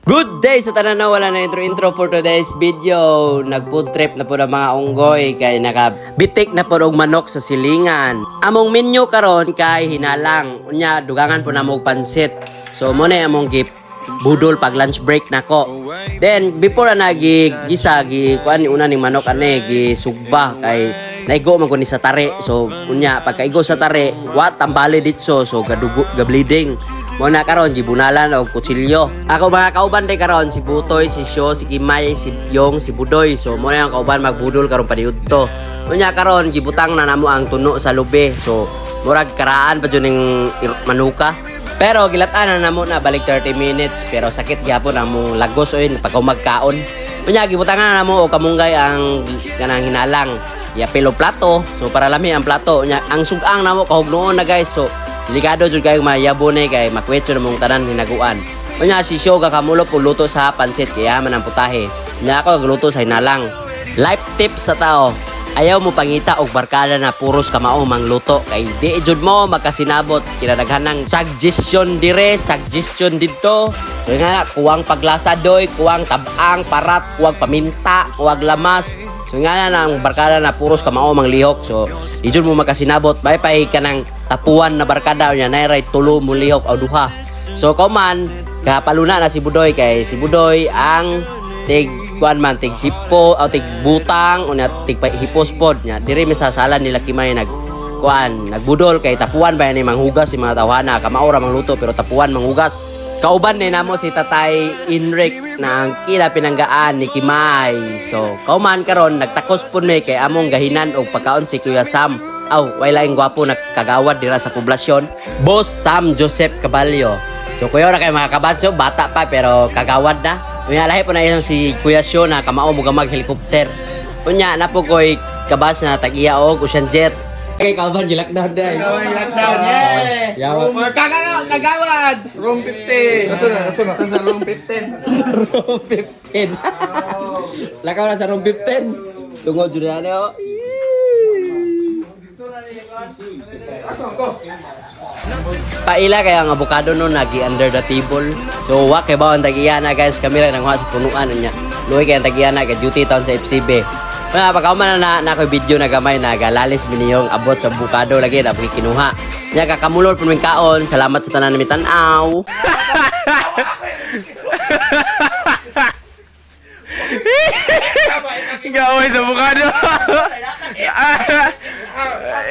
Good day sa tanan na wala na intro for today's video. Nag-food trip na po ng mga unggoy kay nakabitik na po og manok sa silingan. Among menu karon kay hinalang. Unya dugangan po na mo pansit. So mo na among gift budol pag lunch break nako. Then before na gisa kuan una ning manok ane gisugba kay naigo man ko ni sa tare. So unya pagkaigo sa tare, wat tambali ditso so gadugo bleeding. Mo na karon gibunalan og kutsilyo. Ako mga kauban day karon si Butoy, si Syo, si Kimay, si Yong, si Budoy. So mo na ang kauban magbudol karon paniudto. Unya karon gibutang na namo ang tuno sa lube. So murag karaan pa jud ning manuka. Pero gilatan na namo na balik 30 minutes pero sakit gyapon ang mong lagos oy pag magkaon. Unya gibutangan na namo og kamunggay ang kanang hinalang. Yapilo plato. So para lami ang plato. Unya ang sugang namo kahugnoon na guys. So delikado jud kayo mayabone kay makwetso na mong tanan hinaguan. Unya si Syo kamulo po luto sa pansit kaya man ang putahe. Unya ako gluto sa hinalang. Life tips sa tao. Ayaw mo pangita og barkada na puros kamao mangluto kay di jud mo makasinabot kinadaghanang suggestion dire, suggestion didto. So nga kuwang paglasa doy, kuwang tabang, parat, kuwag paminta, kuwag lamas. So nga na ang barkada na puros kamao manglihok. So di jud mo makasinabot pay kanang tapuan na barkada nya nay tulo mo lihok o duha. So kauman gapaluna na si Budoy kay si Budoy ang tig kuan man tig hipo o tig butang unya tig hipos pod nya diri misasalan nila Kimay nagbudol kay tapuan ba ni manghugas si mga tawhana kamaora mangluto pero tapuan manghugas. Kauban ni namo si Tatay Inric na ang kila pinanggaan ni Kimay. So kauman karon nagtakos pud mi kay among gahinan og pagkaon si Kuya Sam. Wala ing gwapo na kagawad dira sa poblasyon. Boss Sam Joseph Caballo. So kuya ra kay mga kabatso bata pa pero kagawad na. Unya lahi po na isang si Kuya Syo na kamao mo gamag helicopter. Unya na po ko'y kabas na tag-iya og ocean jet. Kay kauban gilakdown day. Kauban gilakdown. Yeah. Yawa. Kagawad. Room 50. Asa na room 15. Room 15. Lakaw na sa room 15. Tungod jud na o. Paila kaya ang avocado no nagi under the table. So wa kay bawon tagiyana guys, kami ra nang sa punuan nya. Luoy kay tagiyana kay duty town sa FCB. Mga pagkauman na ko video na gamay na galalis mi niyong abot sa avocado lagi na kinuha. Nya kakamulor pud ming kaon. Salamat sa tanan mi tan-aw. Gawin sa avocado.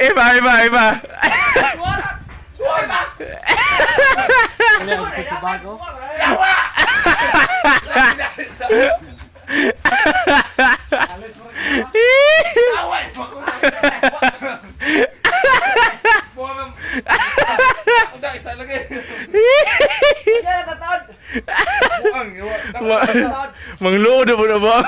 Iba. Mangluod mo na ba?